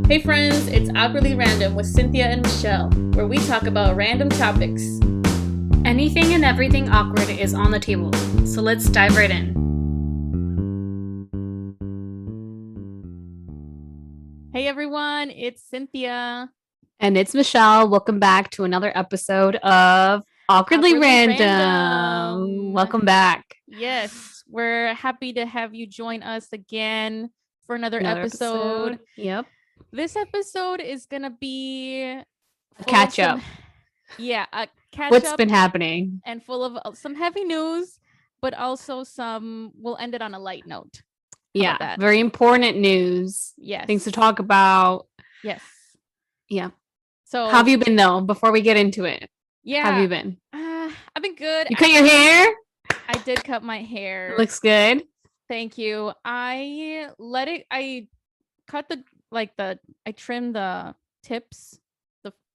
Hey friends, it's Awkwardly Random with Cinthya and Michelle, where we talk about random topics. Anything and everything awkward is on the table, so let's dive right in. Hey everyone, it's Cinthya. And it's Michelle. Welcome back to another episode of Awkwardly Random. Welcome back. Yes, we're happy to have you join us again for another episode. Yep. This episode is gonna be A catch up. A catch What's up been happening? and full of some heavy news, but also we'll end it on a light note. Yeah, very important news. Yes. Things to talk about. Yes. Yeah. So how have you been though, before we get into it? Yeah. How have you been? I've been good. You cut your hair? I did cut my hair. It looks good. Thank you. I trimmed the tips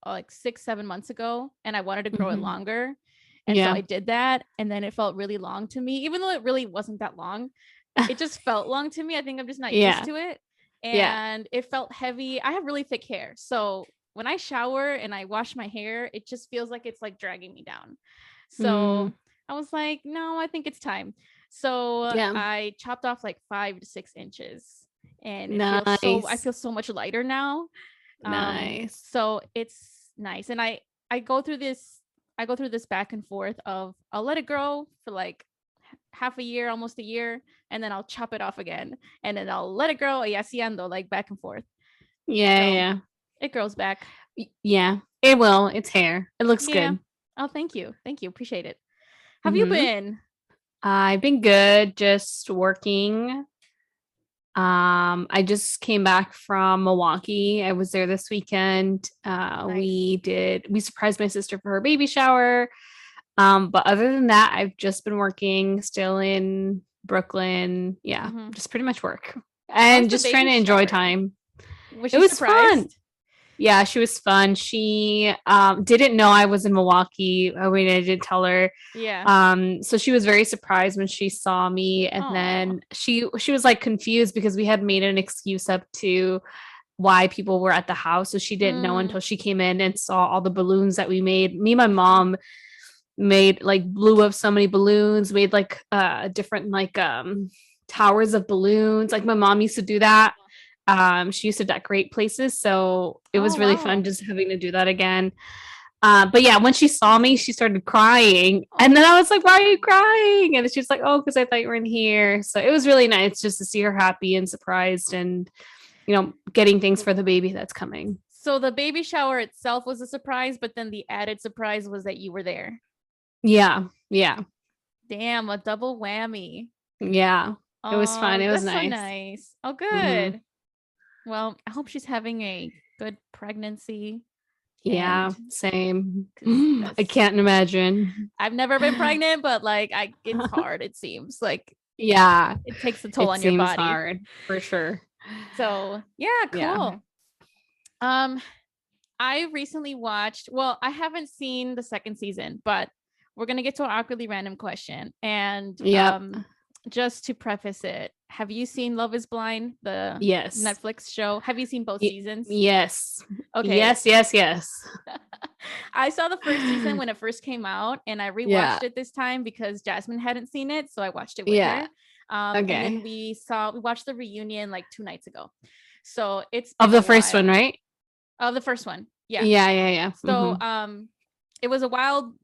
like 6-7 months ago, and I wanted to grow it longer. And so I did that, and then it felt really long to me, even though it really wasn't that long. It just felt long to me. I think I'm just not used to it. And it felt heavy. I have really thick hair. So when I shower and I wash my hair, it just feels like it's like dragging me down. So I was like, no, I think it's time. So I chopped off like 5 to 6 inches, and I feel so much lighter now. Nice. So it's nice. And I go through this back and forth of I'll let it grow for like half a year, almost a year, and then I'll chop it off again, and then I'll let it grow, y así ando, like back and forth. Yeah. It grows back. Yeah, it will. It's hair. It looks good. Oh, thank you. Appreciate it. Have you been? I've been good, just working. I just came back from Milwaukee. I was there this weekend. Nice. We surprised my sister for her baby shower. But other than that, I've just been working, still in Brooklyn. Yeah, just pretty much work and just trying to enjoy time. It was fun. Yeah, she was fun. She didn't know I was in Milwaukee. I mean, I did tell her. Yeah. So she was very surprised when she saw me, and then she was like confused because we had made an excuse up to why people were at the house. So she didn't know until she came in and saw all the balloons that we made. Me and my mom blew up so many balloons, made like different like towers of balloons. Like my mom used to do that. She used to decorate places, so it was really fun just having to do that again. But yeah, when she saw me, she started crying, and then I was like, why are you crying? And she was like, oh, because I thought you were in here. So it was really nice just to see her happy and surprised, and getting things for the baby that's coming. So the baby shower itself was a surprise, but then the added surprise was that you were there. Yeah. Damn, a double whammy. Yeah, it was fun. It was nice. So nice. Oh, good. Well, I hope she's having a good pregnancy. Yeah, same. I can't imagine. I've never been pregnant, but like it's hard, it seems. Like it takes a toll on your body. Hard, for sure. So yeah, cool. Yeah. I recently watched, I haven't seen the second season, but we're gonna get to an awkwardly random question. And just to preface it, have you seen Love is Blind, the Netflix show? Have you seen both seasons? Yes. Okay. Yes. I saw the first season when it first came out, and I rewatched it this time because Jasmine hadn't seen it, so I watched it with her. And then we watched the reunion like 2 nights ago. So it's of the first one, right? Of the first one. Yeah. Yeah. So it was a while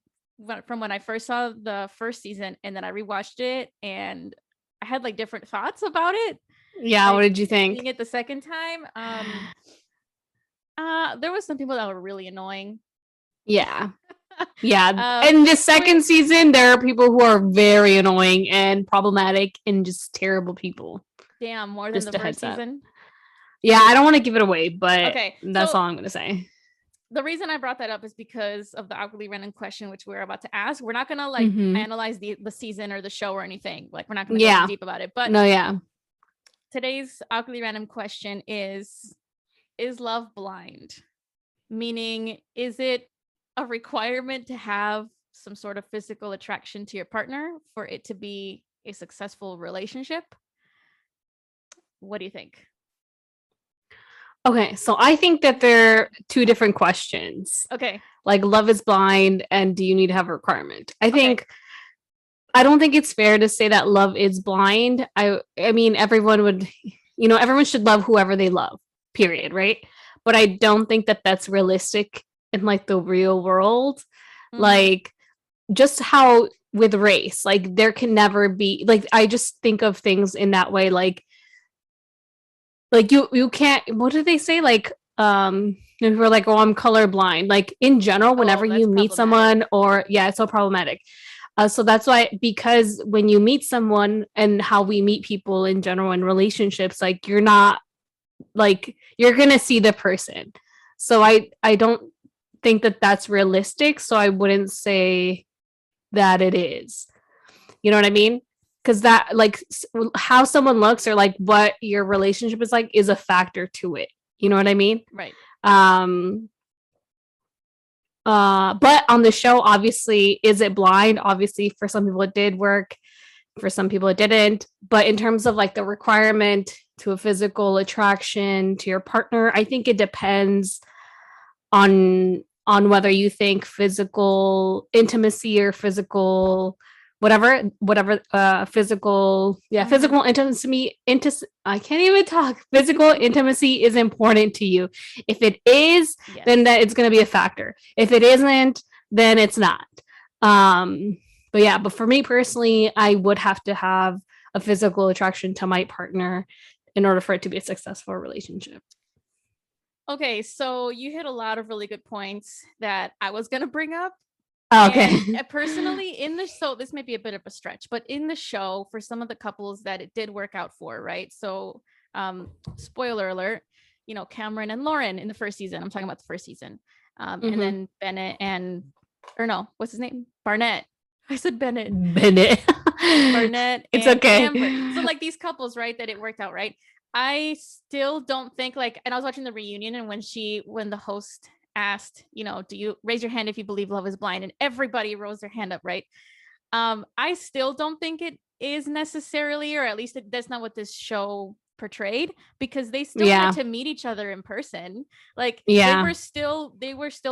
from when I first saw the first season, and then I rewatched it, and I had like different thoughts about it. Yeah, like, what did you think? Seeing it the second time, there was some people that were really annoying. Yeah. In the second season, there are people who are very annoying and problematic and just terrible people. Damn, more than the first season. Yeah, I don't want to give it away, but that's all I'm gonna say. The reason I brought that up is because of the awkwardly random question, which we're about to ask. We're not gonna like analyze the season or the show or anything. Like, we're not gonna go deep about it. But today's awkwardly random question is love blind? Meaning, is it a requirement to have some sort of physical attraction to your partner for it to be a successful relationship? What do you think? Okay, so I think that they're two different questions. Okay. Like Love is Blind and do you need to have a requirement? I don't think it's fair to say that love is blind. I mean everyone would, everyone should love whoever they love. Period, right? But I don't think that that's realistic in like the real world. Mm-hmm. Like just how with race, like there can never be like I just think of things in that way like you can't, what do they say, like if we're like, oh, I'm colorblind, like in general whenever you meet someone, or yeah, it's so problematic. So that's why, because when you meet someone and how we meet people in general in relationships, like you're not like you're gonna see the person. So I don't think that that's realistic, so I wouldn't say that it is, you know what I mean? Because that like how someone looks or like what your relationship is like is a factor to it, you know what I mean? Right. But on the show, obviously, is it blind? Obviously, for some people it did work, for some people it didn't. But in terms of like the requirement to a physical attraction to your partner, I think it depends on whether you think physical intimacy or physical whatever physical physical intimacy I can't even talk, physical intimacy is important to you. If it is, yes, then that it's going to be a factor. If it isn't, then it's not. But for me personally, I would have to have a physical attraction to my partner in order for it to be a successful relationship. Okay, so you hit a lot of really good points that I was going to bring up. Okay. And personally, so this may be a bit of a stretch, but in the show, for some of the couples that it did work out for, right? So, spoiler alert, Cameron and Lauren in the first season. I'm talking about the first season, and then Bennett what's his name? Barnett. I said Bennett. Barnett. It's and okay. Amber. So like these couples, right? That it worked out, right? I still don't think and I was watching the reunion, and when the host asked, do you raise your hand if you believe love is blind, and everybody rose their hand up, right? I still don't think it is necessarily, or at least that's not what this show portrayed, because they still had to meet each other in person. Like they were still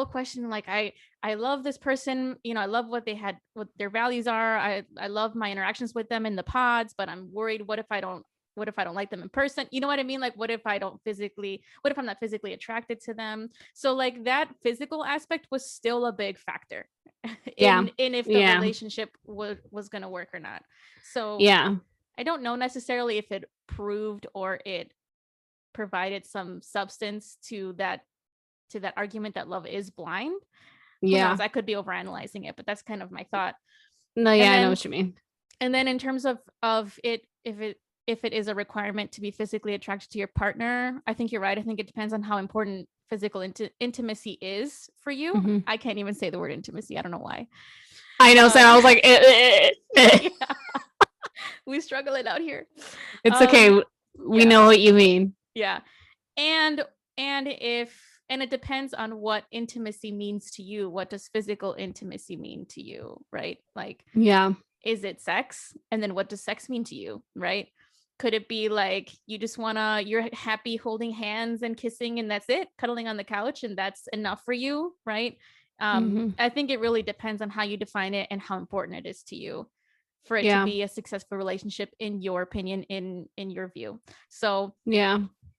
questioning, like, I love this person, I love what their values are. I love my interactions with them in the pods, but I'm worried, what if I don't like them in person? You know what I mean? Like, what if I'm not physically attracted to them? So like that physical aspect was still a big factor in if the relationship was going to work or not. So I don't know necessarily if it proved or it provided some substance to that argument that love is blind. Who knows? I could be overanalyzing it, but that's kind of my thought. No, I know what you mean. And then in terms of it, if it is a requirement to be physically attracted to your partner, I think you're right. I think it depends on how important physical intimacy is for you. Mm-hmm. I can't even say the word intimacy. I don't know why. I know. So I was like, we struggle it out here. It's okay. We know what you mean. Yeah. And it depends on what intimacy means to you. What does physical intimacy mean to you? Right? Like, is it sex? And then what does sex mean to you? Right? Could it be like you're happy holding hands and kissing, and that's it, cuddling on the couch, and that's enough for you, right? I think it really depends on how you define it and how important it is to you for it to be a successful relationship, in your opinion, in your view. So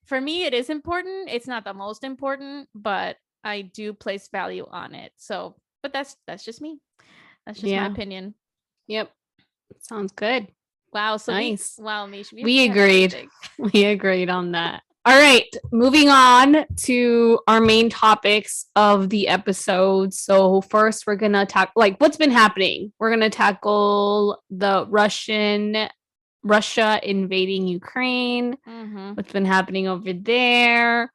for me, it is important. It's not the most important, but I do place value on it. So, but that's just me. That's just my opinion. Yep. Sounds good. Wow. So nice. Mish, we agreed. We agreed on that. All right. Moving on to our main topics of the episode. So first we're going to talk like what's been happening. We're going to tackle the Russia invading Ukraine. Mm-hmm. What's been happening over there.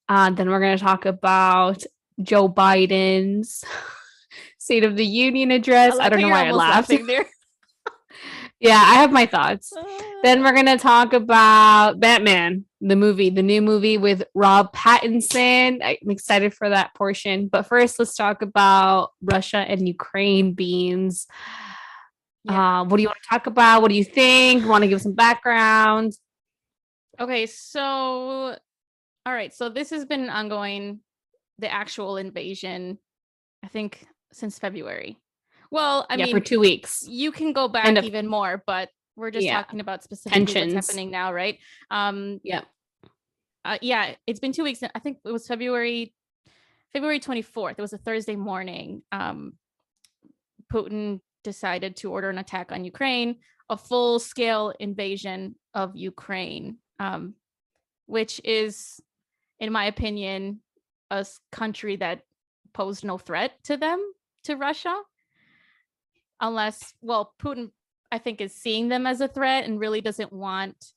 Then we're going to talk about Joe Biden's State of the Union address. I don't know why I laughed there. Yeah, I have my thoughts. Then we're going to talk about Batman, the new movie with Rob Pattinson. I'm excited for that portion. But first, let's talk about Russia and Ukraine beans. Yeah. What do you want to talk about? What do you think? Want to give some background? Okay, so All right. So this has been ongoing, the actual invasion, I think, since February. Well, I mean, for 2 weeks. You can go back even more, but we're just talking about specifically tensions. What's happening now, right? It's been 2 weeks. I think it was February 24th. It was a Thursday morning. Putin decided to order an attack on Ukraine, a full-scale invasion of Ukraine, which is, in my opinion, a country that posed no threat to them, to Russia. Unless, well, Putin, I think, is seeing them as a threat and really doesn't want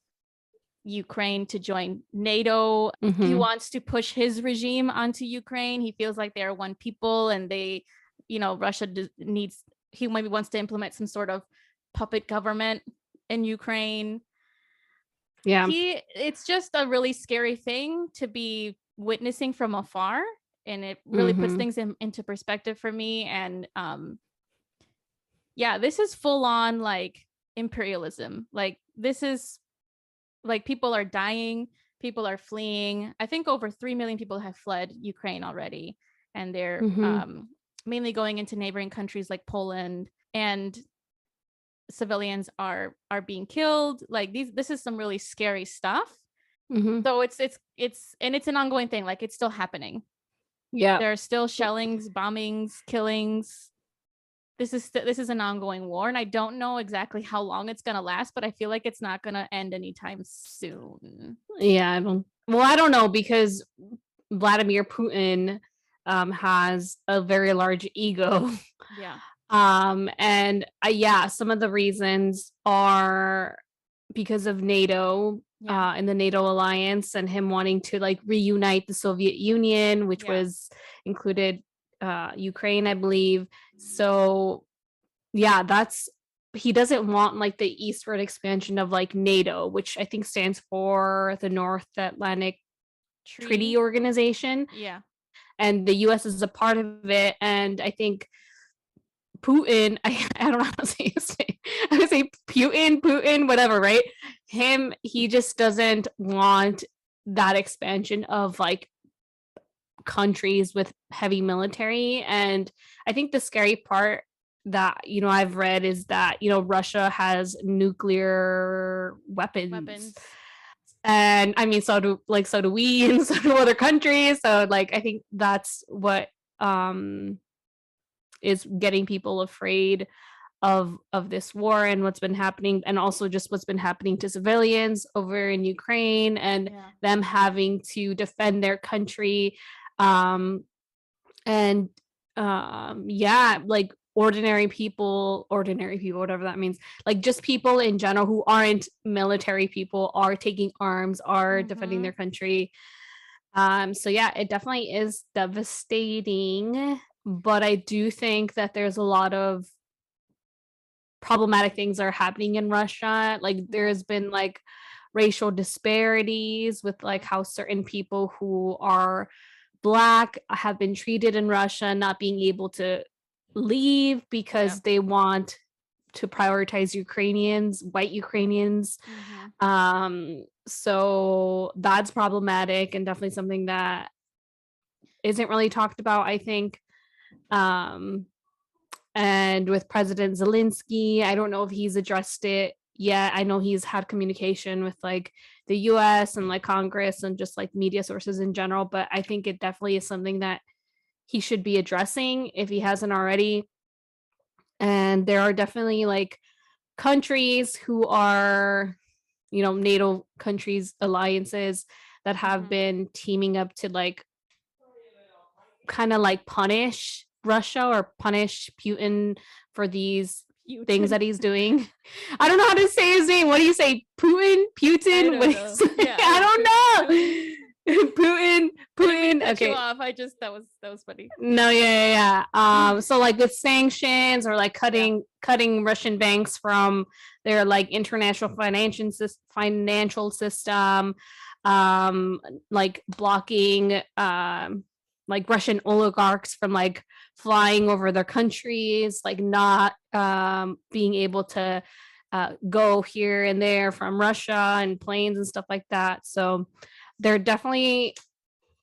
Ukraine to join NATO. He wants to push his regime onto Ukraine. He feels like they are one people, and they, Russia needs, he maybe wants to implement some sort of puppet government in Ukraine. Yeah. It's just a really scary thing to be witnessing from afar, and it really puts things into perspective for me. And this is full on like imperialism. Like, this is like, people are dying, people are fleeing. I think over 3 million people have fled Ukraine already, and they're mainly going into neighboring countries like Poland, and civilians are being killed. Like, this is some really scary stuff. So it's an ongoing thing. Like, it's still happening. Yeah, there are still shellings, bombings, killings. This is an ongoing war, and I don't know exactly how long it's gonna last, but I feel like it's not gonna end anytime soon. Yeah, I don't know, because Vladimir Putin has a very large ego. Yeah. And some of the reasons are because of NATO, and the NATO alliance, and him wanting to like reunite the Soviet Union, which was included Ukraine, I believe. So he doesn't want like the eastward expansion of like NATO, which I think stands for the North Atlantic Treaty Organization. Yeah. And the US is a part of it. And I think Putin, I don't know how to say his name. I would say Putin, whatever, right? He just doesn't want that expansion of like countries with heavy military. And I think the scary part that I've read is that Russia has nuclear weapons. And I mean, so do we, and so do other countries. So like, I think that's what is getting people afraid of this war and what's been happening, and also just what's been happening to civilians over in Ukraine, and them having to defend their country. Like ordinary people, whatever that means, like just people in general who aren't military people are taking arms, are defending their country. It definitely is devastating, but I do think that there's a lot of problematic things are happening in Russia. Like, there's been like racial disparities with like how certain people who are Black have been treated in Russia, not being able to leave because they want to prioritize white Ukrainians. So that's problematic, and definitely something that isn't really talked about, I think. And with President Zelensky, I don't know if he's addressed it yet. I know he's had communication with like the US and like Congress and just like media sources in general, but I think it definitely is something that he should be addressing if he hasn't already. And there are definitely like countries who are, NATO countries, alliances that have been teaming up to like kind of like punish Russia or punish Putin for these things that he's doing. I don't know how to say his name. What do you say? Putin? I don't know. Putin. Okay. That was funny. No, yeah. So like with sanctions, or like cutting Russian banks from their like international financial system, like blocking like Russian oligarchs from like flying over their countries, like not being able to go here and there from Russia, and planes and stuff like that. So There definitely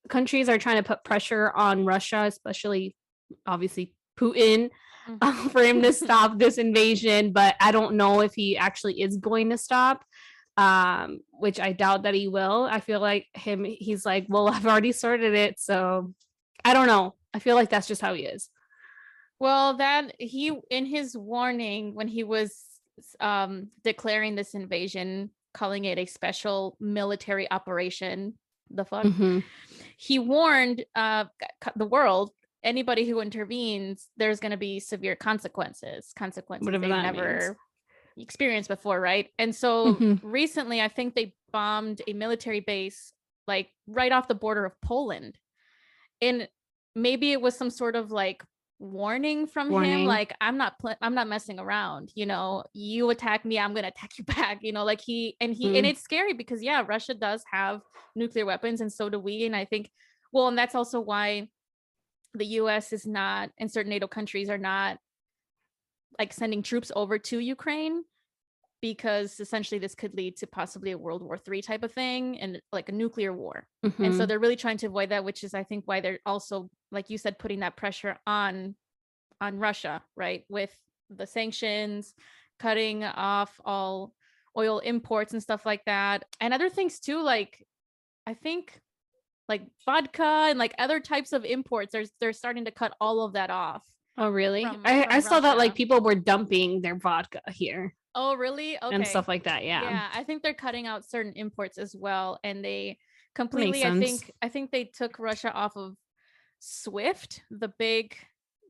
countries are trying to put pressure on Russia, especially obviously Putin, for him to stop this invasion. But I don't know if he actually is going to stop, which I doubt that he will. I feel like he's like, well, I've already started it. So I don't know. I feel like that's just how he is. Well, that he, in his warning, when he was declaring this invasion, calling it a special military operation, the fuck, he warned the world, anybody who intervenes, there's going to be severe consequences Whatever they've never experienced before, right? And so recently, I think they bombed a military base like right off the border of Poland, and maybe it was some sort of like warning from him, like I'm not messing around, you know, you attack me, I'm gonna attack you back, you know, like and it's scary because yeah, Russia does have nuclear weapons and so do we. And I think, well, and that's also why the US is not, and certain NATO countries are not like sending troops over to Ukraine, because essentially this could lead to possibly a World War III type of thing and like a nuclear war. And so they're really trying to avoid that, which is I think why they're also, like you said, putting that pressure on Russia, right? With the sanctions, cutting off all oil imports and stuff like that. And other things too, like I think like vodka and like other types of imports, they're starting to cut all of that off. Oh, really? I saw that like people were dumping their vodka here. Oh, really? Okay. And stuff like that. Yeah. Yeah, I think they're cutting out certain imports as well, and they completely. I think they took Russia off of SWIFT, the big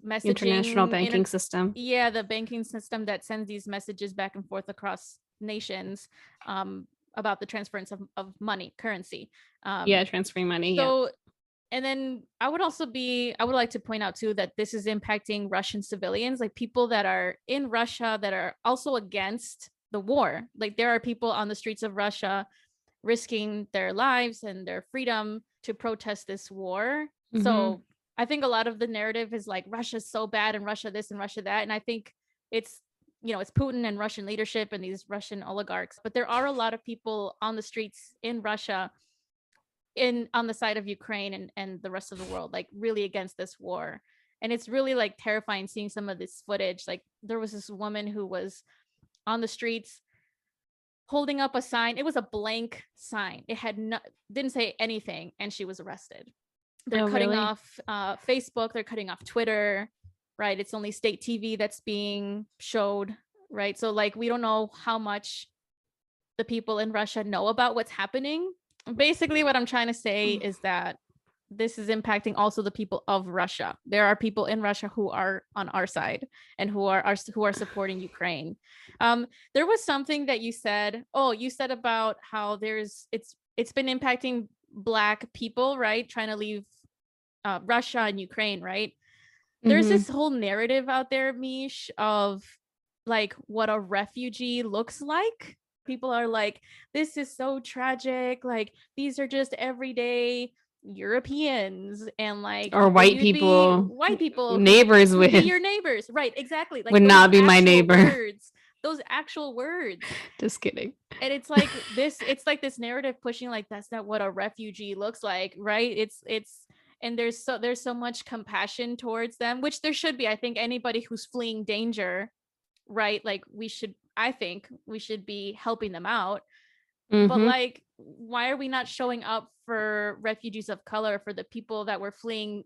messaging international banking system. Yeah, the banking system that sends these messages back and forth across nations about the transference of money, currency. Transferring money. So, and then I would like to point out too that this is impacting Russian civilians, like people that are in Russia that are also against the war. Like there are people on the streets of Russia risking their lives and their freedom to protest this war. So I think a lot of the narrative is like Russia's so bad and Russia this and Russia that. And I think it's, you know, it's Putin and Russian leadership and these Russian oligarchs. But there are a lot of people on the streets in Russia on the side of Ukraine and the rest of the world, like really against this war. And it's really like terrifying seeing some of this footage. Like there was this woman who was on the streets holding up a sign. It was a blank sign. It had didn't say anything, and she was arrested. They're cutting off Facebook. They're cutting off Twitter, right? It's only state TV that's being showed, right? So like we don't know how much the people in Russia know about what's happening. Basically, what I'm trying to say is that this is impacting also the people of Russia. There are people in Russia who are on our side and who are supporting Ukraine. There was something that you said. Oh, you said about how it's been impacting Black people, right? Trying to leave Russia and Ukraine, right? There's this whole narrative out there, Mish, of like what a refugee looks like. People are like, this is so tragic. Like these are just everyday Europeans and like or white people neighbors with your neighbors, right? Exactly. Like would not be my neighbor. Those actual words. Just kidding. And it's like this narrative pushing like that's not what a refugee looks like, right? It's and there's so much compassion towards them, which there should be. I think anybody who's fleeing danger, right? Like I think we should be helping them out. But like, why are we not showing up for refugees of color, for the people that were fleeing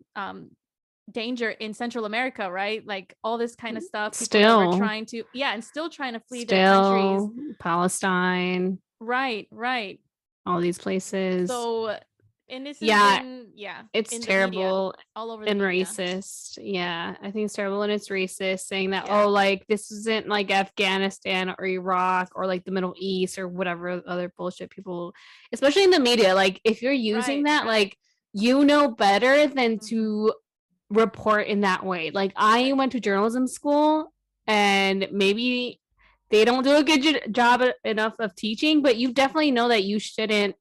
danger in Central America, right? Like all this kind of stuff. People were trying to, and still trying to flee their countries. Palestine. Right. All these places. So, and this it's terrible all over and racist. Yeah, I think it's terrible and it's racist, saying that like this isn't like Afghanistan or Iraq or like the Middle East or whatever other bullshit people, especially in the media. Like if you're using that, like you know better than to report in that way. Like I went to journalism school, and maybe they don't do a good job enough of teaching, but you definitely know that you shouldn't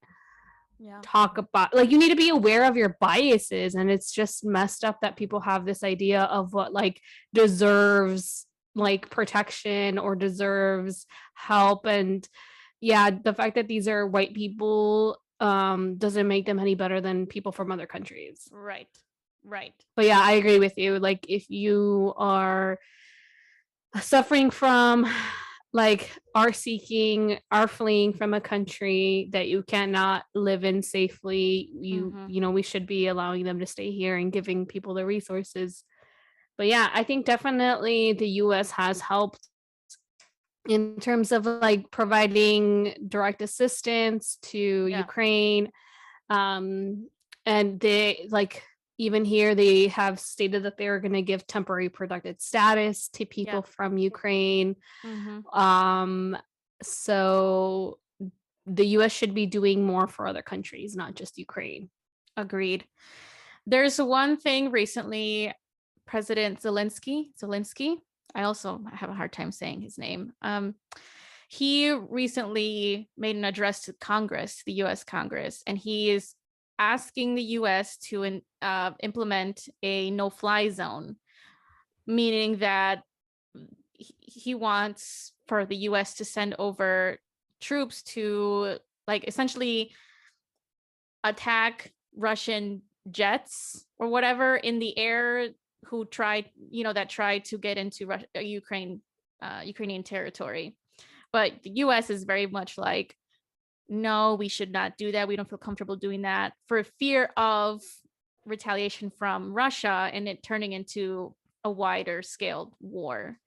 talk about, like you need to be aware of your biases. And it's just messed up that people have this idea of what like deserves like protection or deserves help. And the fact that these are white people doesn't make them any better than people from other countries. Right. But yeah, I agree with you. Like, if you are suffering from, like, are fleeing from a country that you cannot live in safely, you know, we should be allowing them to stay here and giving people the resources. But yeah, I think definitely the US has helped in terms of like providing direct assistance to Ukraine. And they, like, even here they have stated that they're going to give temporary protected status to people from Ukraine. So the US should be doing more for other countries, not just Ukraine. Agreed. There's one thing recently, President Zelensky, I also have a hard time saying his name. He recently made an address to Congress, the US Congress, and he is asking the US to implement a no-fly zone, meaning that he wants for the US to send over troops to, like, essentially attack Russian jets or whatever in the air who tried to get into Ukrainian territory. But the US is very much like, no, we should not do that. We don't feel comfortable doing that, for fear of retaliation from Russia and it turning into a wider scaled war.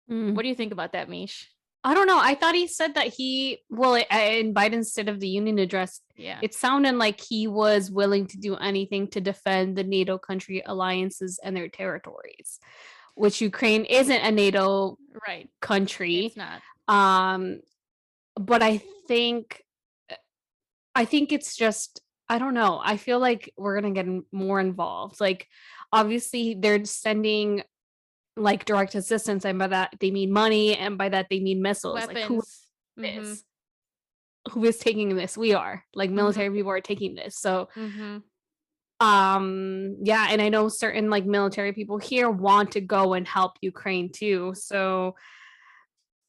What do you think about that, Mish? I don't know. I thought he said that in Biden's State of the Union address, it sounded like he was willing to do anything to defend the NATO country alliances and their territories, which Ukraine isn't a NATO country. It's not. But I think it's just, I don't know. I feel like we're going to get more involved. Like, obviously they're sending like direct assistance, and by that they mean money, and by that they mean missiles. Weapons. Like, who is taking this? We are, like, military people are taking this. So yeah, and I know certain like military people here want to go and help Ukraine too. So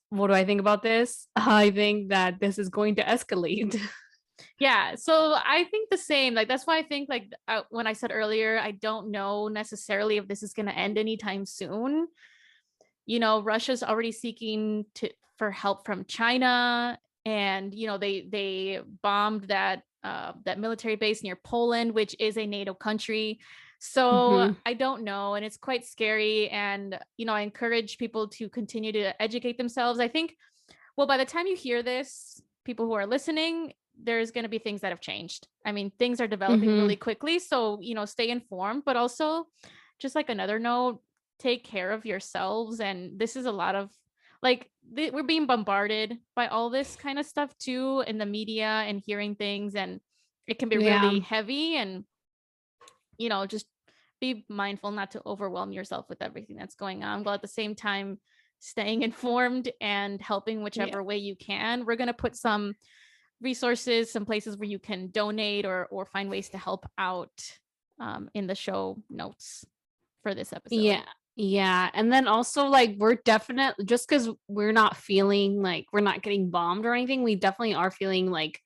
what do I think about this? I think that this is going to escalate. Yeah, so I think the same. Like, that's why I think, like, when I said earlier, I don't know necessarily if this is going to end anytime soon. You know, Russia's already seeking for help from China, and you know, they bombed that military base near Poland, which is a NATO country. So I don't know, and it's quite scary. And you know, I encourage people to continue to educate themselves. I think, well, by the time you hear this, people who are listening, there's going to be things that have changed. I mean, things are developing really quickly. So, you know, stay informed, but also, just like another note, take care of yourselves. And this is a lot of, like, we're being bombarded by all this kind of stuff too in the media and hearing things, and it can be really heavy. And, you know, just be mindful not to overwhelm yourself with everything that's going on, while at the same time staying informed and helping whichever way you can. We're going to put some resources, some places where you can donate or find ways to help out in the show notes for this episode. Yeah. And then also, like, we're definitely, just because we're not feeling like we're not getting bombed or anything, we definitely are feeling like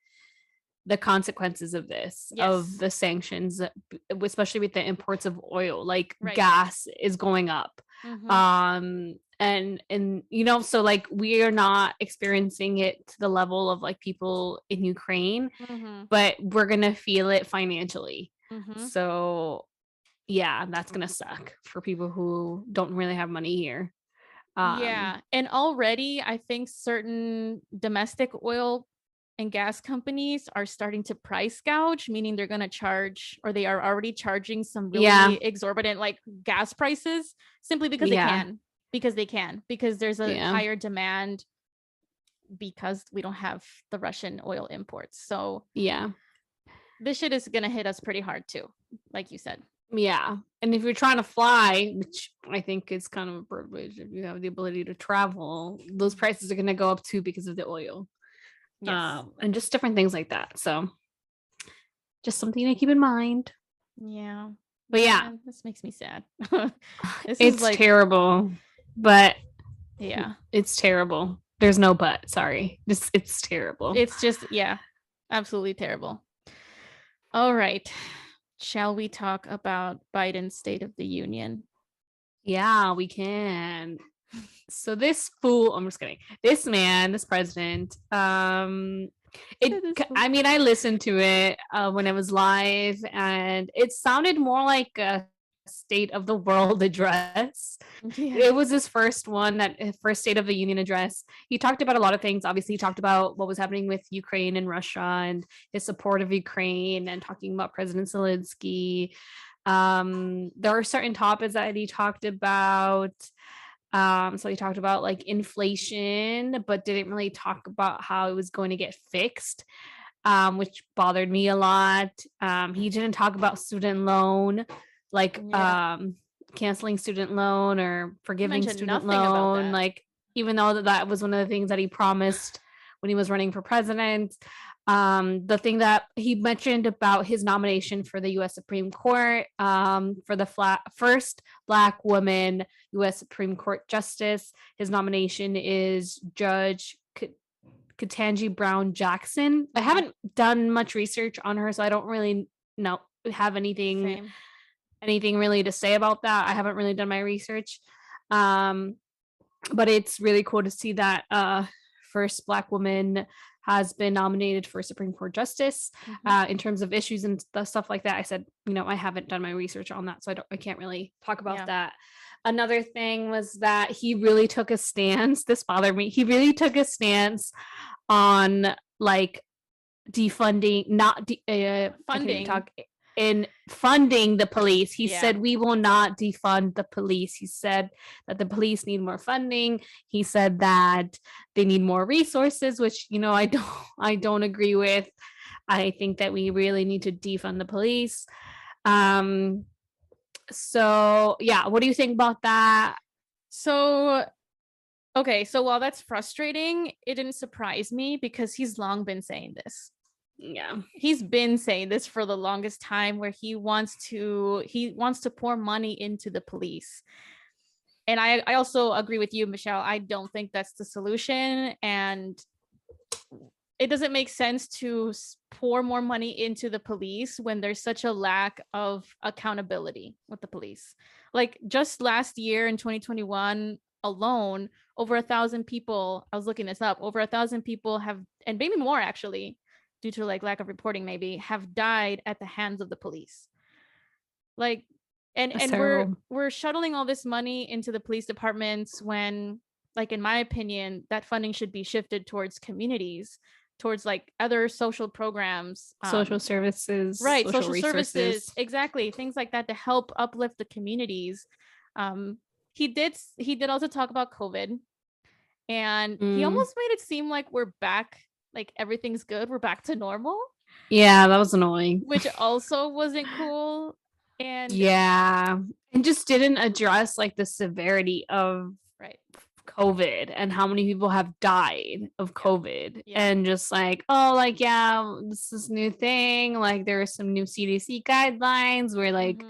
the consequences of this, of the sanctions, especially with the imports of oil. Like, gas is going up. And you know, so like, we are not experiencing it to the level of like people in Ukraine, but we're gonna feel it financially. So yeah, that's gonna suck for people who don't really have money here. And already I think certain domestic oil and gas companies are starting to price gouge, meaning they're going to charge, or they are already charging some really exorbitant like gas prices, simply because they can, because there's a higher demand, because we don't have the Russian oil imports. So this shit is going to hit us pretty hard too, like you said. And if you're trying to fly, which I think is kind of a privilege, if you have the ability to travel, those prices are going to go up too because of the oil. And just different things like that. So just something to keep in mind. But this makes me sad. It's like terrible, but it's terrible. There's no but. Sorry, it's terrible. It's just Absolutely terrible. All right. Shall we talk about Biden's State of the Union? Yeah, we can. So this fool, I'm just kidding. This man, this president, I mean, I listened to it when it was live, and it sounded more like a State of the World address. Yeah. It was his first one, that first State of the Union address. He talked about a lot of things. Obviously, he talked about what was happening with Ukraine and Russia and his support of Ukraine, and talking about President Zelensky. There are certain topics that he talked about. So he talked about like inflation, but didn't really talk about how it was going to get fixed, which bothered me a lot. He didn't talk about student loan, like canceling student loan or forgiving student loan, like even though that was one of the things that he promised when he was running for president. The thing that he mentioned about his nomination for the U.S. Supreme Court, for the first Black woman U.S. Supreme Court justice, his nomination is Judge Ketanji Brown Jackson. I haven't done much research on her, so I don't really have anything really to say about that. I haven't really done my research, but it's really cool to see that first Black woman has been nominated for Supreme Court justice. In terms of issues and stuff like that, I said, I haven't done my research on that, so I can't really talk about that. Another thing was that he really took a stance. This bothered me. He really took a stance on like defunding, not funding. In funding the police. He said, we will not defund the police. He said that the police need more funding. He said that they need more resources, which, I don't agree with. I think that we really need to defund the police. So yeah, what do you think about that? So, okay, so while that's frustrating, it didn't surprise me because he's long been saying this. Yeah, he's been saying this for the longest time, where he wants to pour money into the police. And I also agree with you, Michelle. I don't think that's the solution, and it doesn't make sense to pour more money into the police when there's such a lack of accountability with the police. Like just last year in 2021 alone, over 1,000 people, I was looking this up, over 1,000 people have, and maybe more actually, due to like lack of reporting, maybe, have died at the hands of the police. Like, and we're shuttling all this money into the police departments when, like, in my opinion, that funding should be shifted towards communities, towards like other social programs, social services, right? Social services, exactly, things like that to help uplift the communities. He did also talk about COVID, and he almost made it seem like we're back. Like everything's good. We're back to normal. Yeah, that was annoying. Which also wasn't cool. And just didn't address like the severity of COVID and how many people have died of COVID. And just like, this is new thing. Like there are some new CDC guidelines where like,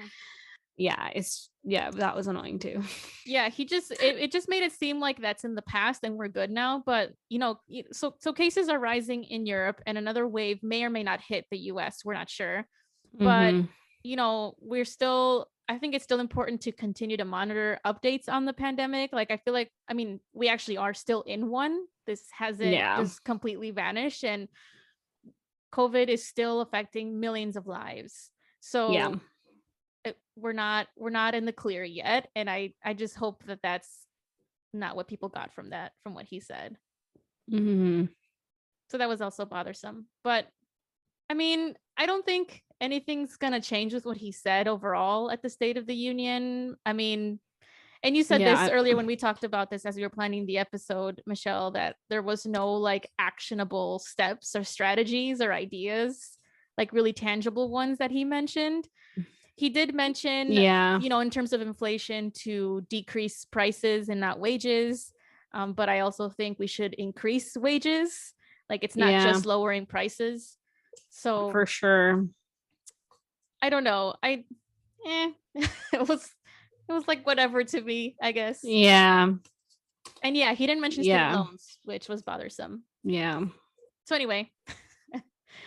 that was annoying too. Yeah, it just made it seem like that's in the past and we're good now. But so cases are rising in Europe, and another wave may or may not hit the US. We're not sure. But we're still, I think it's still important to continue to monitor updates on the pandemic. Like I feel like, I mean, we actually are still in one. This hasn't just completely vanished, and COVID is still affecting millions of lives. So we're not in the clear yet, and I just hope that that's not what people got from what he said. So that was also bothersome. But I mean, I don't think anything's gonna change with what he said overall at the State of the Union. I mean, and you said this earlier when we talked about this as we were planning the episode, Michelle, that there was no like actionable steps or strategies or ideas, like really tangible ones that he mentioned. He did mention, in terms of inflation, to decrease prices and not wages. But I also think we should increase wages. Like it's not just lowering prices. So for sure. I don't know. It was like whatever to me, I guess. Yeah. And he didn't mention student loans, which was bothersome. Yeah. So anyway,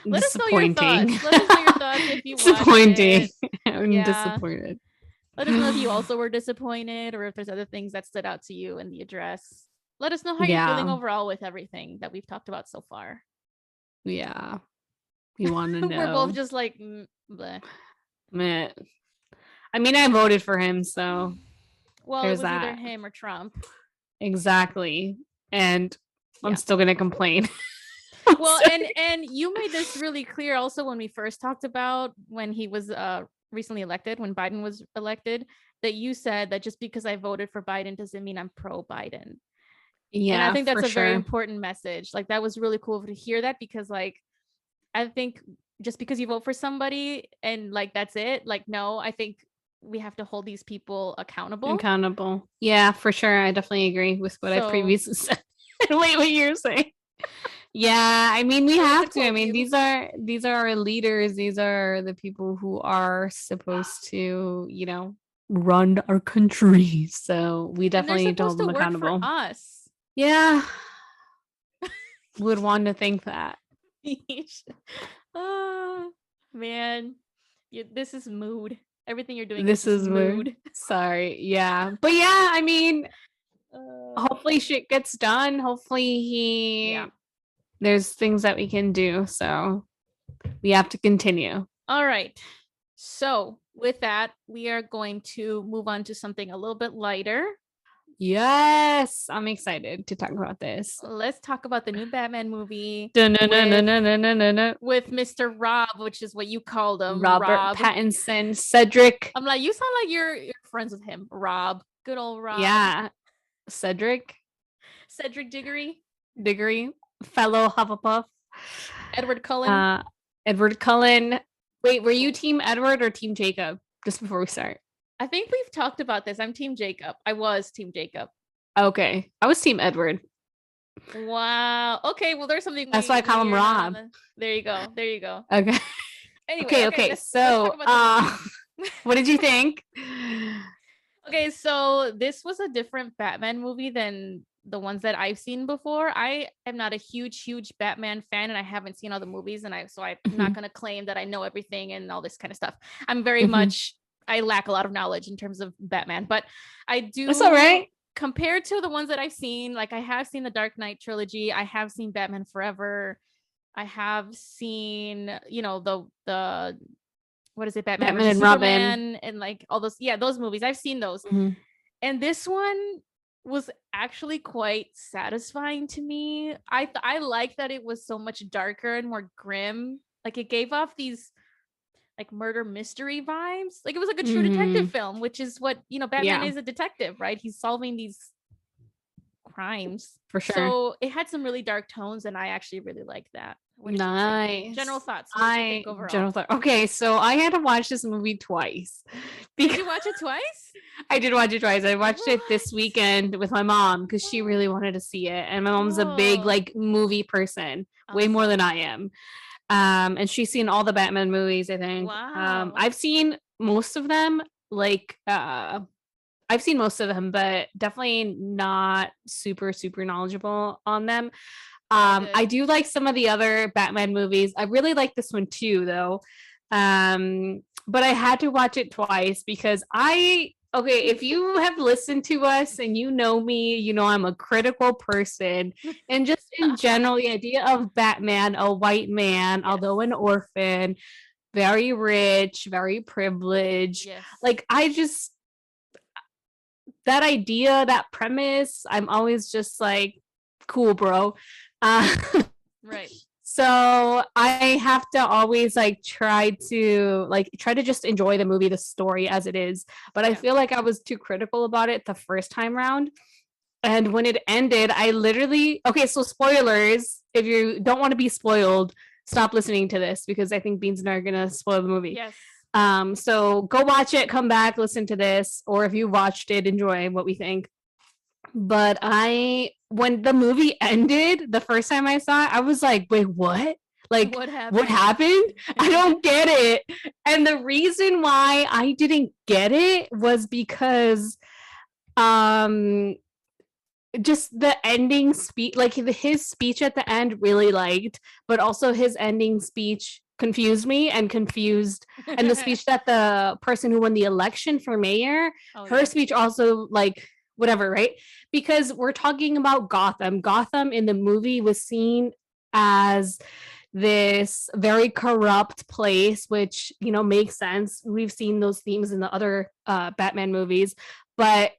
Let us know your thoughts. Let us know your thoughts if you disappointing. I'm disappointed. Let us know if you also were disappointed or if there's other things that stood out to you in the address. Let us know how you're feeling overall with everything that we've talked about so far. Yeah. You want to know. We're both just like, bleh. Meh. I mean, I voted for him, so. Well, it was either him or Trump. Exactly. And I'm still going to complain. Well, and you made this really clear also when we first talked about when he was recently elected, when Biden was elected, that you said that just because I voted for Biden doesn't mean I'm pro-Biden. Yeah, and I think that's a very important message. Like, that was really cool to hear that, because like, I think just because you vote for somebody and like that's it, like, no, I think we have to hold these people accountable. Yeah, for sure. I definitely agree with what I previously said. Wait, what you're saying? Yeah, I mean, we have to. I mean, these are our leaders. These are the people who are supposed to, you know, run our country. So we definitely need to hold them accountable. For us. Yeah. Would want to think that. Oh, man. This is mood. Everything you're doing this is mood. Sorry. Yeah. But yeah, I mean, hopefully shit gets done. Hopefully there's things that we can do. So we have to continue. All right. So with that, we are going to move on to something a little bit lighter. Yes, I'm excited to talk about this. Let's talk about the new Batman movie with Mr. Rob, which is what you called him. Robert Pattinson, Cedric. I'm like, you sound like you're friends with him. Rob. Good old Rob. Yeah. Cedric Diggory. Fellow Hufflepuff. Edward Cullen. Wait, were you Team Edward or Team Jacob? Just before we start. I think we've talked about this. I'm Team Jacob. I was Team Jacob. Okay. I was Team Edward. Wow. Okay. Well, there's something. That's why I call him Rob. There you go. Okay. Anyway. Okay. So, what did you think? Okay. So this was a different Batman movie than the ones that I've seen before. I am not a huge Batman fan, and I haven't seen all the movies, and I'm not going to claim that I know everything and all this kind of stuff. I'm very much. I lack a lot of knowledge in terms of Batman, but I do. That's all right. Compared to the ones that I've seen, like I have seen the Dark Knight trilogy. I have seen Batman Forever. I have seen, you know, the what is it? Batman and Robin, and like all those. Yeah, those movies. I've seen those. And this one was actually quite satisfying to me. I like that it was so much darker and more grim. Like, it gave off these like murder mystery vibes. Like, it was like a true detective film, which is what, you know, Batman is a detective, right? He's solving these crimes. For sure. So it had some really dark tones, and I actually really liked that. Nice. General thoughts. Okay, so I had to watch this movie twice. Did you watch it twice? I did watch it twice. I watched it this weekend with my mom because she really wanted to see it, and my mom's a big like movie person, way more than I am. And she's seen all the Batman movies, I think. Wow. I've seen most of them. I've seen most of them, but definitely not super knowledgeable on them. I do like some of the other Batman movies. I really like this one too, though. But I had to watch it twice because if you have listened to us and you know me, you know I'm a critical person. And just in general, the idea of Batman, a white man, although an orphan, very rich, very privileged. Yes. Like, that idea, that premise, I'm always just like, cool, bro. Right. So I have to always try to just enjoy the movie, the story as it is. But I feel like I was too critical about it the first time round. And when it ended, so spoilers, if you don't want to be spoiled, stop listening to this because I think Beans and I are gonna spoil the movie. Yes. So go watch it, come back, listen to this, or if you watched it, enjoy what we think. But when the movie ended, the first time I saw it, I was like, wait, what? Like, what happened? I don't get it. And the reason why I didn't get it was because just the ending speech, like his speech at the end really liked, but also his ending speech confused me and confused and the speech that the person who won the election for mayor, her speech also like whatever, right? Because we're talking about Gotham in the movie was seen as this very corrupt place, which makes sense. We've seen those themes in the other Batman movies, but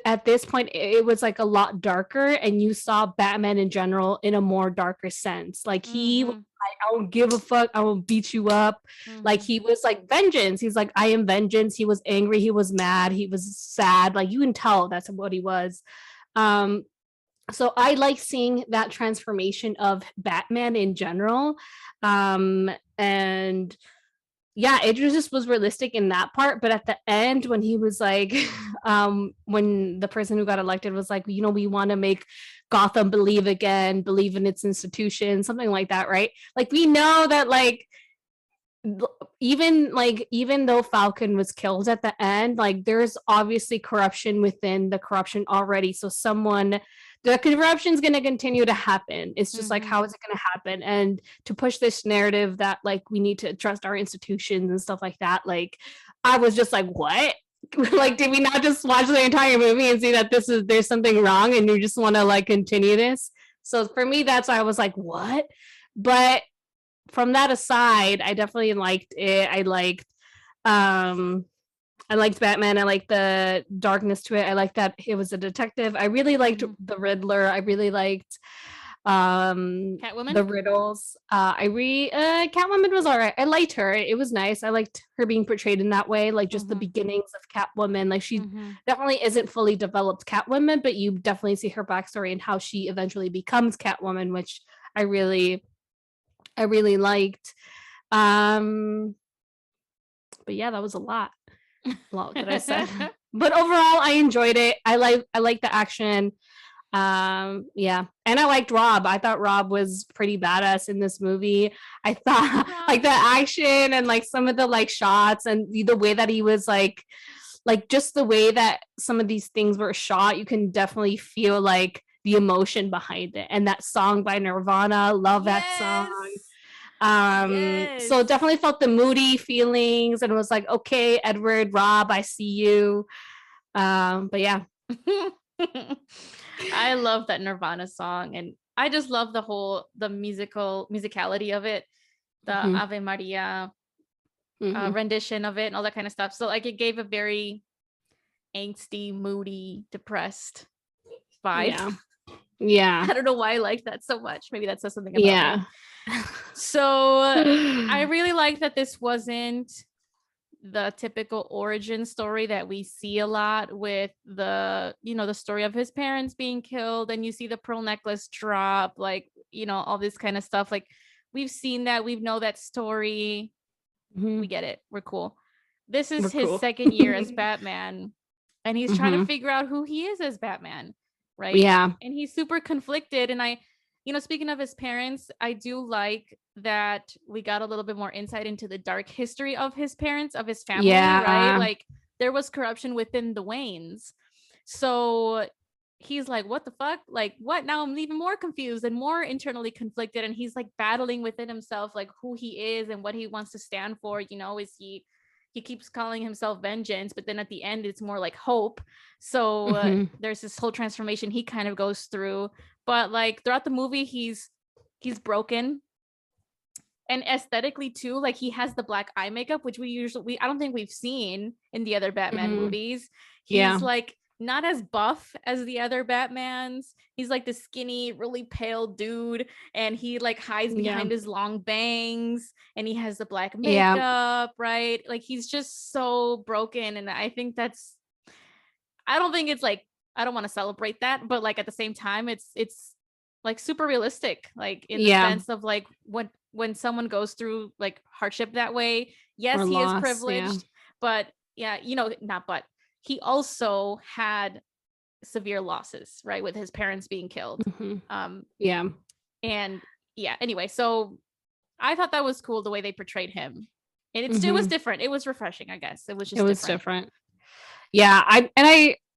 at this point it was like a lot darker, and you saw Batman in general in a more darker sense. Like he was like, I don't give a fuck, I will beat you up. Like he was like vengeance. He's like, I am vengeance. He was angry, he was mad, he was sad. Like you can tell that's what he was. So I like seeing that transformation of Batman in general. And yeah, it just was realistic in that part. But at the end, when he was like, when the person who got elected was like, we want to make Gotham believe again, believe in its institution, something like that, right? Like we know that like even though Falcon was killed at the end, like there's obviously corruption within the corruption already. So the corruption is going to continue to happen. It's just like, how is it going to happen? And to push this narrative that like we need to trust our institutions and stuff like that, like I was just like, what? Like, did we not just watch the entire movie and see that there's something wrong and you just want to like continue this? So for me, that's why I was like, what? But from that aside, I definitely liked it. I liked Batman. I liked the darkness to it. I liked that it was a detective. I really liked the Riddler. I really liked Catwoman, the riddles. Catwoman was all right. I liked her. It was nice. I liked her being portrayed in that way, like just the beginnings of Catwoman. Like she definitely isn't fully developed Catwoman, but you definitely see her backstory and how she eventually becomes Catwoman, which I really liked. But yeah, that was a lot that I said. But overall, I enjoyed it. I like the action. Yeah, and I liked Rob. I thought Rob was pretty badass in this movie. I thought like the action and like some of the like shots and the way that he was like just the way that some of these things were shot, you can definitely feel like the emotion behind it. And that song by Nirvana, love that song. So definitely felt the moody feelings and was like, okay, Edward, Rob, I see you. But yeah. I love that Nirvana song, and I just love the musicality of it, the Ave Maria rendition of it and all that kind of stuff. So like it gave a very angsty, moody, depressed vibe. Yeah. I don't know why I like that so much. Maybe that says something about me. So I really like that this wasn't the typical origin story that we see a lot with the story of his parents being killed, and you see the pearl necklace drop, like all this kind of stuff. Like we've seen that, we know that story. We get it, we're cool. This is his second year as Batman, and he's trying to figure out who he is as Batman, right? Yeah. And he's super conflicted. And speaking of his parents, I do like that we got a little bit more insight into the dark history of his parents, of his family, right? Like there was corruption within the Waynes. So he's like, what the fuck? Like, what? Now I'm even more confused and more internally conflicted. And he's like battling within himself, like who he is and what he wants to stand for. Is he keeps calling himself vengeance, but then at the end it's more like hope. So there's this whole transformation he kind of goes through. But like throughout the movie, he's broken. And aesthetically too, like he has the black eye makeup, which I don't think we've seen in the other Batman movies. He's like not as buff as the other Batmans. He's like the skinny, really pale dude, and he like hides behind his long bangs, and he has the black makeup, right? Like he's just so broken, and I think I don't think it's like, I don't want to celebrate that, but like at the same time, it's like super realistic, like in the sense of like when someone goes through like hardship that way. Yes, he is privileged, but he also had severe losses, right, with his parents being killed. Anyway, so I thought that was cool the way they portrayed him, and it was different. It was refreshing, I guess. It was just different. Yeah,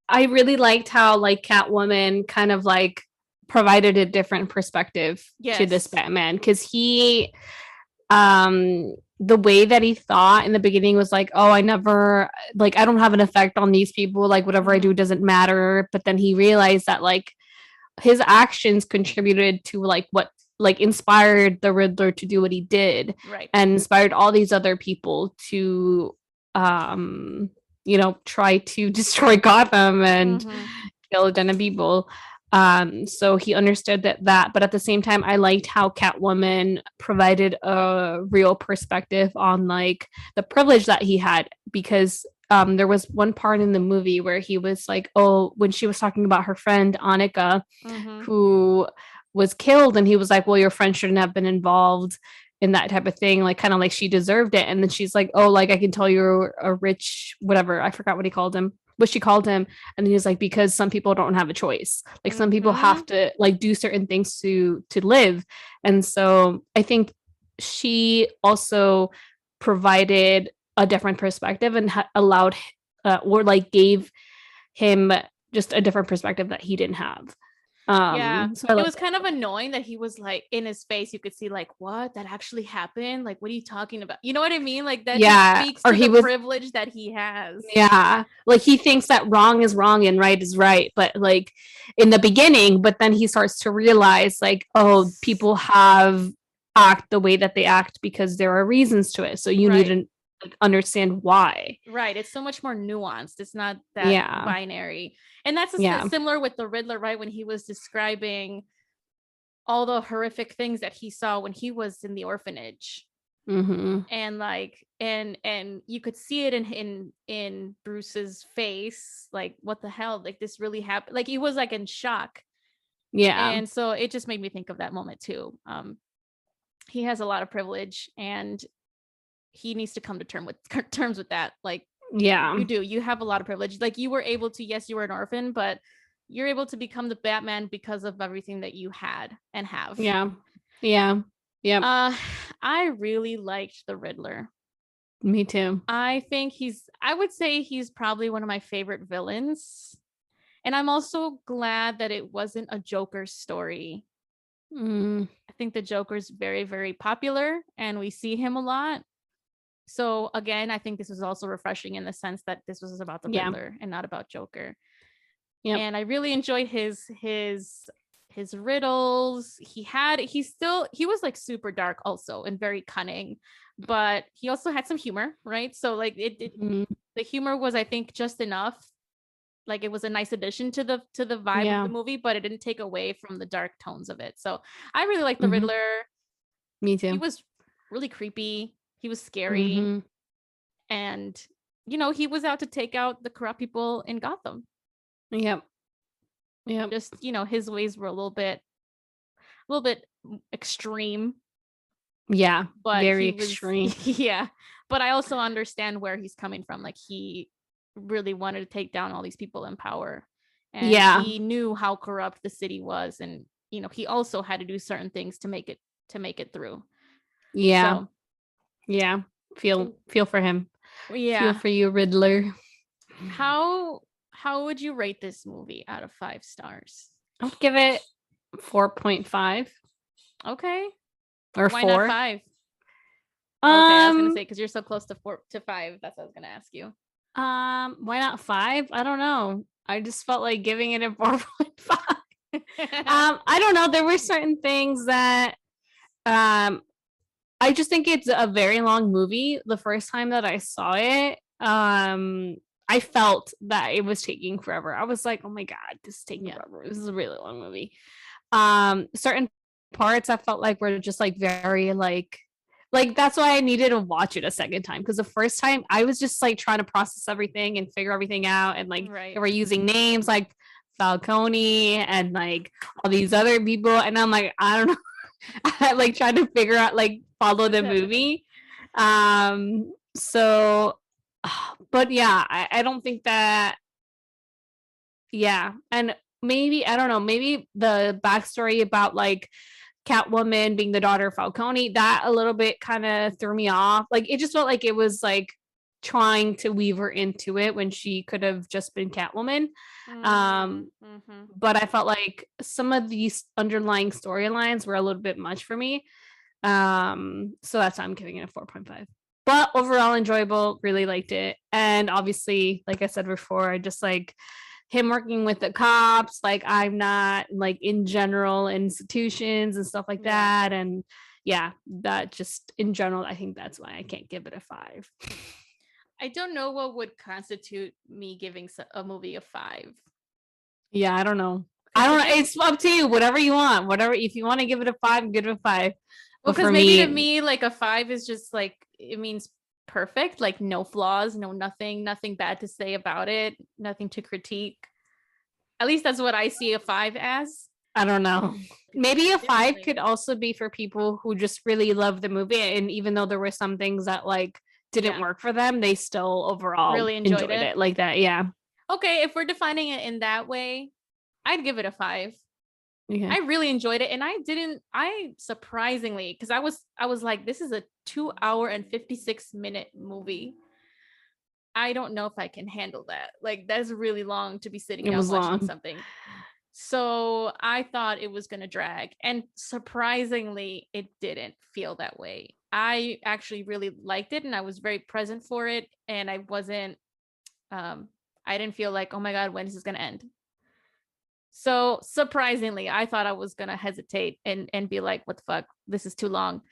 I really liked how like Catwoman kind of like provided a different perspective to this Batman, because he the way that he thought in the beginning was like, oh, I never, like, I don't have an effect on these people, like whatever I do doesn't matter. But then he realized that like his actions contributed to like what like inspired the Riddler to do what he did, right, and inspired all these other people to you know, try to destroy Gotham and kill a ton of people. So he understood that, but at the same time, I liked how Catwoman provided a real perspective on like the privilege that he had, because there was one part in the movie where he was like, oh, when she was talking about her friend Annika, who was killed, and he was like, well, your friend shouldn't have been involved in that type of thing, like kind of like she deserved it. And then she's like, oh, like I can tell you're a rich whatever, I forgot what he called him, what she called him. And then he's like, because some people don't have a choice, like some people have to like do certain things to live. And so I think she also provided a different perspective and allowed or like gave him just a different perspective that he didn't have. So it was kind of annoying that he was like, in his face you could see like, what, that actually happened, like what are you talking about, you know what I mean, like that just speaks to the privilege that he has. Like he thinks that wrong is wrong and right is right, but like in the beginning, but then he starts to realize like, oh, people have act the way that they act because there are reasons to it, so you need to understand why. Right, it's so much more nuanced, it's not that binary. And that's similar with the Riddler, right, when he was describing all the horrific things that he saw when he was in the orphanage. And like and you could see it in Bruce's face, like what the hell, like this really happened, like he was like in shock. And so it just made me think of that moment too. He has a lot of privilege and he needs to come to terms with that. Like, you have a lot of privilege, like you were able to, yes, you were an orphan, but you're able to become the Batman because of everything that you had and have. I really liked the Riddler. Me too. I would say he's probably one of my favorite villains, and I'm also glad that it wasn't a Joker story. I think the Joker's very, very popular and we see him a lot. So again, I think this was also refreshing in the sense that this was about the Riddler and not about Joker. And I really enjoyed his riddles. He was like super dark also and very cunning, but he also had some humor, right? So like the humor was, I think, just enough. Like it was a nice addition to the vibe of the movie, but it didn't take away from the dark tones of it. So I really liked the Riddler. Me too. He was really creepy. He was scary. And, you know, he was out to take out the corrupt people in Gotham. Just, you know, his ways were a little bit extreme. But very extreme. But I also understand where he's coming from. Like he really wanted to take down all these people in power. And he knew how corrupt the city was. And, you know, he also had to do certain things to make it through. Feel for him. Feel for you, Riddler. How would you rate this movie out of 5 stars? I'll give it 4.5. Okay. Or why 4? Not 5? Okay, I was gonna say because you're so close to 4 to 5. That's what I was gonna ask you. Why not 5? I don't know. I just felt like giving it a 4.5. I don't know. There were certain things that I just think it's a very long movie. The first time that I saw it, I felt that it was taking forever. I was like, oh my God, this is taking forever. This is a really long movie. Certain parts I felt like were just like very like that's why I needed to watch it a second time, because the first time I was just like trying to process everything and figure everything out, and like they were using names like Falcone and like all these other people, and I'm like, I don't know. I like trying to figure out, like, follow the movie. So, but yeah, I don't think that. And maybe, I don't know, maybe the backstory about like Catwoman being the daughter of Falcone, that a little bit kind of threw me off. Like it just felt like it was like trying to weave her into it when she could have just been Catwoman. But I felt like some of these underlying storylines were a little bit much for me. So that's why I'm giving it a 4.5. But overall enjoyable, really liked it. And obviously, like I said before, I just like him working with the cops, like I'm not like in general institutions and stuff like that. And yeah, that just in general, I think that's why I can't give it a 5. I don't know what would constitute me giving a movie a 5. Yeah, I don't know. It's up to you. Whatever you want. Whatever. If you want to give it a 5, give it a 5. Well, because maybe to me, like a 5 is just like, it means perfect, like no flaws, nothing bad to say about it, nothing to critique. At least that's what I see a 5 as. I don't know. Maybe a 5 could also be for people who just really love the movie, and even though there were some things that like didn't work for them, they still overall really enjoyed it like that. Yeah. Okay, if we're defining it in that way, I'd give it a 5. Okay. I really enjoyed it, and I surprisingly, because I was like, this is a 2 hour and 56 minute movie. I don't know if I can handle that. Like, that's really long to be sitting down watching something. So I thought it was gonna drag, and surprisingly, it didn't feel that way. I actually really liked it, and I was very present for it, and I wasn't I didn't feel like, oh my god, when is this gonna end? So surprisingly, I thought I was going to hesitate and be like, what the fuck? This is too long.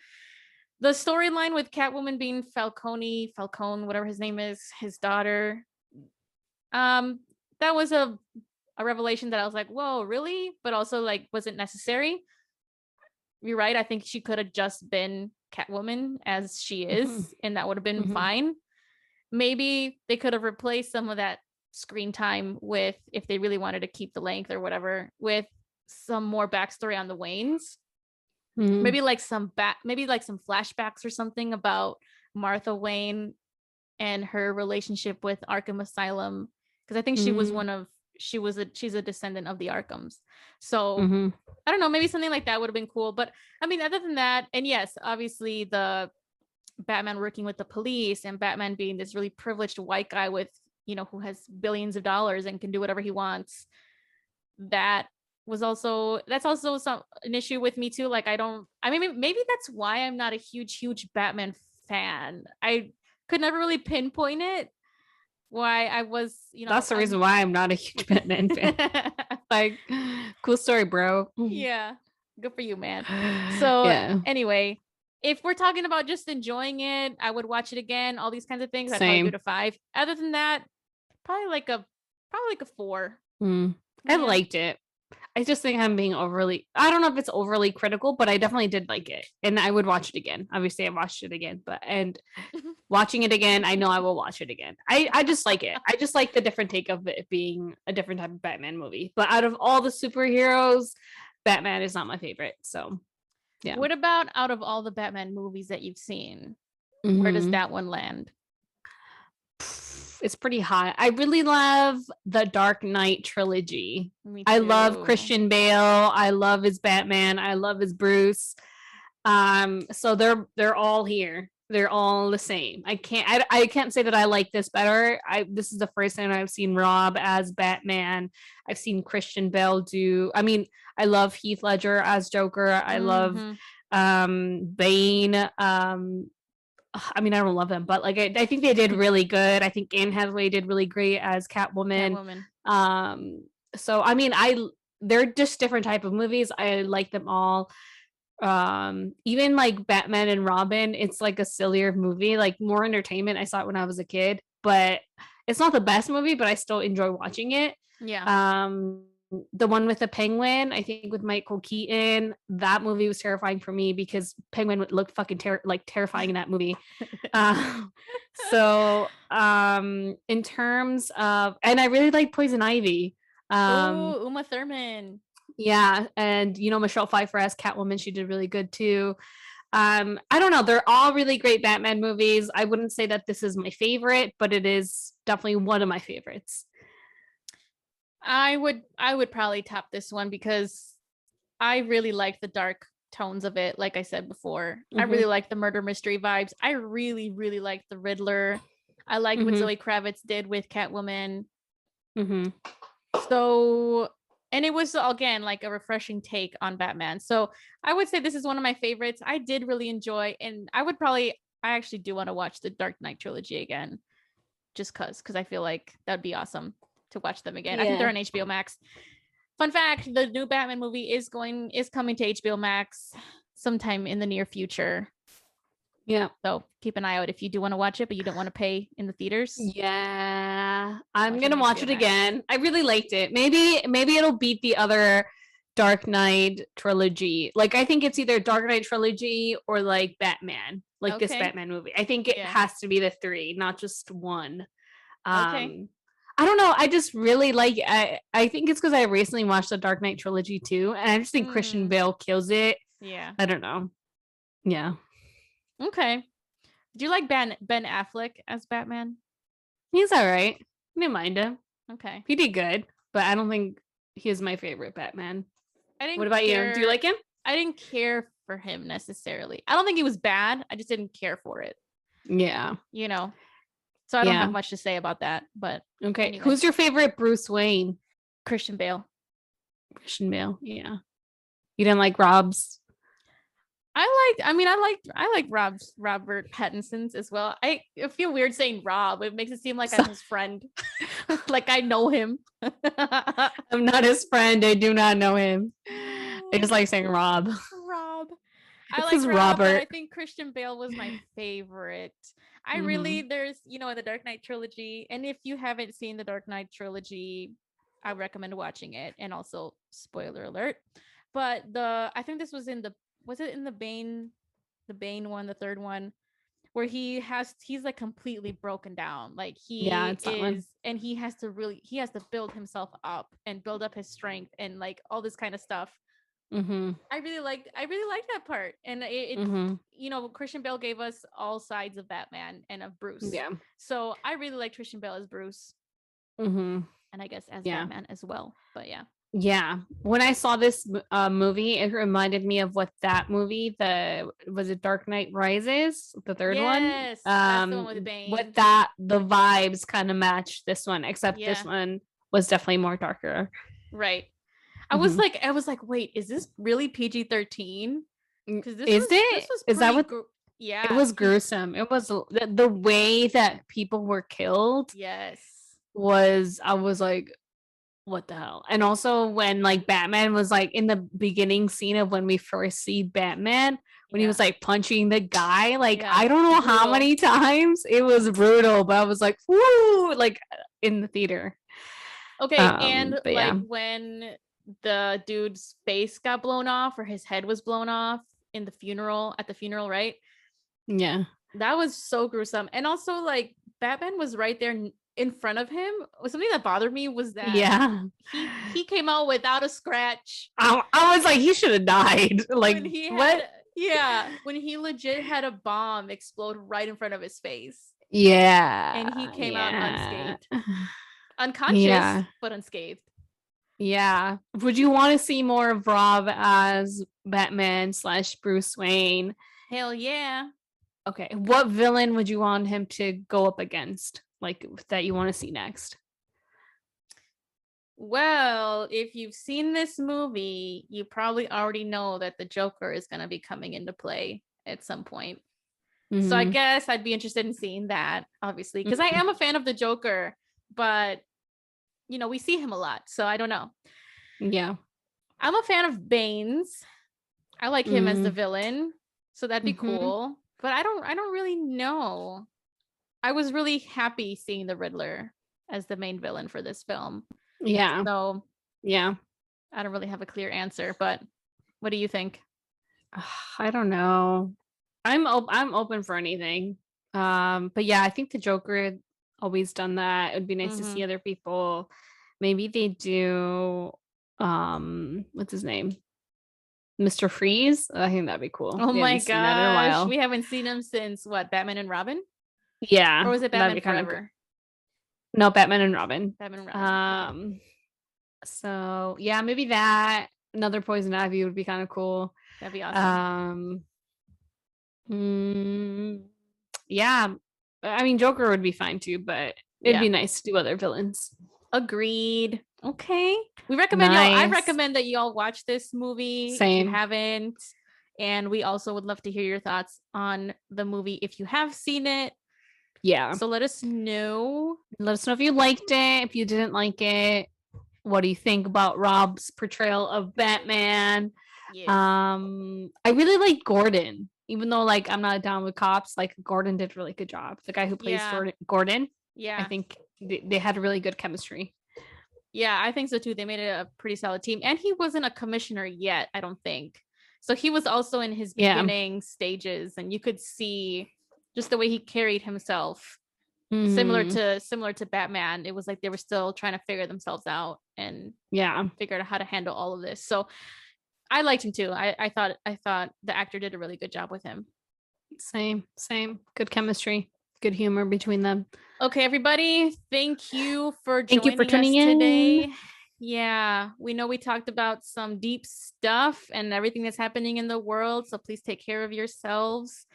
The storyline with Catwoman being Falcone, whatever his name is, his daughter. That was a revelation that I was like, whoa, really? But also like, wasn't necessary. You're right. I think she could have just been Catwoman as she is, and that would have been fine. Maybe they could have replaced some of that screen time with, if they really wanted to keep the length or whatever, with some more backstory on the Waynes. Maybe like some flashbacks or something about Martha Wayne and her relationship with Arkham Asylum, because I think she was she's a descendant of the Arkhams. So I don't know, maybe something like that would have been cool. But I mean, other than that, and yes, obviously the Batman working with the police and Batman being this really privileged white guy with, who has billions of dollars and can do whatever he wants. That's also an issue with me too. Like, maybe that's why I'm not a huge Batman fan. I could never really pinpoint it. Why I was, that's the reason why I'm not a huge Batman fan. Like, cool story, bro. Yeah. Good for you, man. So anyway, if we're talking about just enjoying it, I would watch it again. All these kinds of things, I'd probably give it a 5. Other than that, probably like a 4. I liked it. I just think I'm being I don't know if it's overly critical, but I definitely did like it, and I would watch it again. Obviously I watched it again, and watching it again, I know I will watch it again. I just like it. I just like the different take of it being a different type of Batman movie. But out of all the superheroes, Batman is not my favorite. So yeah. What about out of all the Batman movies that you've seen, where does that one land? It's pretty high. I really love the Dark Knight trilogy. I love Christian Bale. I love his Batman. I love his Bruce. So they're all here. They're all the same. I can't say that I like this better. This is the first time I've seen Rob as Batman. I've seen Christian Bale do. I mean, I love Heath Ledger as Joker. I love Bane. I mean, I don't love them, but like I think they did really good. I think Anne Hathaway did really great as Catwoman. So I mean, they're just different type of movies. I like them all. Even like Batman and Robin, it's like a sillier movie, like more entertainment. I saw it when I was a kid, but it's not the best movie, but I still enjoy watching it. Yeah. The one with the penguin, I think with Michael Keaton, that movie was terrifying for me because Penguin would look fucking terrifying in that movie. So in terms of, and I really like Poison Ivy. Uma Thurman. Yeah, and Michelle Pfeiffer as Catwoman, she did really good too. I don't know, they're all really great Batman movies. I wouldn't say that this is my favorite, but it is definitely one of my favorites. I would probably top this one because I really like the dark tones of it. Like I said before, I really like the murder mystery vibes. I really, really like the Riddler. I liked what Zoe Kravitz did with Catwoman. Mm-hmm. So, and it was again like a refreshing take on Batman. So I would say this is one of my favorites. I did really enjoy, and I actually do want to watch the Dark Knight trilogy again, just because I feel like that would be awesome to watch them again. I think they're on HBO Max. Fun fact: the new Batman movie is coming to HBO Max sometime in the near future. Yeah. So keep an eye out if you do want to watch it, but you don't want to pay in the theaters. Yeah. I'm going to watch it again. I really liked it. Maybe it'll beat the other Dark Knight trilogy. Like, I think it's either Dark Knight trilogy or like Batman, like this Batman movie. I think it has to be the three, not just one. I don't know. I just really like I think it's because I recently watched the Dark Knight trilogy too. And I just think Christian Bale kills it. Yeah. I don't know. Yeah. Okay. Do you like Ben Affleck as Batman? He's all right. I didn't mind him. Okay. He did good, but I don't think he is my favorite Batman. What about you? Do you like him? I didn't care for him necessarily. I don't think he was bad. I just didn't care for it. Yeah. You know. So I don't have much to say about that. But okay. Anyway. Who's your favorite Bruce Wayne? Christian Bale. Christian Bale. Yeah. You didn't like Rob's? I like Robert Pattinson's as well. I feel weird saying Rob. It makes it seem like I'm his friend. Like I know him. I'm not his friend. I do not know him. I just like saying Rob. Rob. I like Rob, but I think Christian Bale was my favorite. I really, there's, in the Dark Knight trilogy, and if you haven't seen the Dark Knight trilogy, I recommend watching it. And also, spoiler alert. But I think this was in the Bane one, the third one, where he's like completely broken down. Like and he has to build himself up and build up his strength and like all this kind of stuff. I really liked that part. And Christian Bale gave us all sides of Batman and of Bruce. Yeah. So I really like Christian Bale as Bruce. And I guess as Batman as well. But yeah. Yeah. When I saw this movie, it reminded me of what that movie, was it Dark Knight Rises, the third one? Yes, that's the one with Bane. With that, the vibes kind of match this one, except this one was definitely more darker. Right. I was like, wait, is this really PG-13? Because this was is that what? Yeah, it was gruesome. It was the way that people were killed. Yes, I was like, what the hell? And also when like Batman was like in the beginning scene of when we first see Batman, when he was like punching the guy, like I don't know how many times it was brutal, but I was like, woo, like in the theater. Okay, and like when the dude's face got blown off or his head was blown off at the funeral, right? Yeah. That was so gruesome. And also like Batman was right there in front of him. Something that bothered me was that he came out without a scratch. I was like, he should have died. Like what? When he legit had a bomb explode right in front of his face. Yeah. And he came out unscathed. Unconscious, but unscathed. Yeah. Would you want to see more of Rob as Batman / Bruce Wayne? Hell yeah. Okay. What villain would you want him to go up against? Like that you want to see next? Well, if you've seen this movie, you probably already know that the Joker is going to be coming into play at some point. So I guess I'd be interested in seeing that, obviously, because I am a fan of the Joker, but we see him a lot, so I don't know. Yeah. I'm a fan of Bane's. I like him as the villain, so that'd be cool. But I don't really know. I was really happy seeing the Riddler as the main villain for this film. Yeah. So, yeah. I don't really have a clear answer, but what do you think? I don't know. I'm open for anything. But yeah, I think the Joker had always done that. It would be nice to see other people. Maybe they do what's his name? Mr. Freeze. I think that'd be cool. Oh my gosh. We haven't seen him since what, Batman and Robin? Yeah. Or was it Batman Forever? No, Batman and Robin. Batman and Robin. So yeah, maybe that. Another Poison Ivy would be kind of cool. That'd be awesome. Yeah. I mean, Joker would be fine too, but it'd be nice to do other villains. Agreed. Okay. We recommend y'all. I recommend that y'all watch this movie if you haven't. And we also would love to hear your thoughts on the movie if you have seen it. Yeah. So let us know. Let us know if you liked it, if you didn't like it. What do you think about Rob's portrayal of Batman? Yes. I really like Gordon, even though like I'm not down with cops. Like Gordon did a really good job. The guy who plays Gordon. Yeah. I think they had a really good chemistry. Yeah, I think so too. They made it a pretty solid team. And he wasn't a commissioner yet, I don't think. So he was also in his beginning stages, and you could see just the way he carried himself. Similar to Batman. It was like they were still trying to figure themselves out and figure out how to handle all of this. So I liked him too. I thought the actor did a really good job with him. Same. Good chemistry, good humor between them. Okay, everybody, thank you for joining us today. Yeah, we know we talked about some deep stuff and everything that's happening in the world, so please take care of yourselves.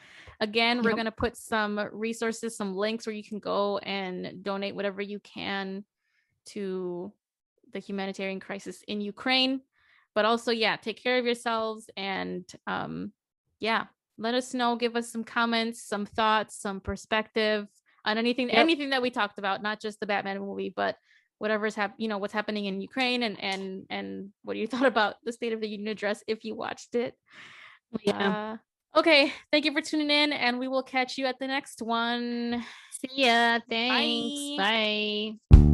Again, we're going to put some resources, some links where you can go and donate whatever you can to the humanitarian crisis in Ukraine. But also, take care of yourselves, and let us know, give us some comments, some thoughts, some perspective on anything that we talked about, not just the Batman movie, but whatever's what's happening in Ukraine, and what you thought about the State of the Union address if you watched it. Okay, thank you for tuning in, and we will catch you at the next one. See ya. Thanks. Bye.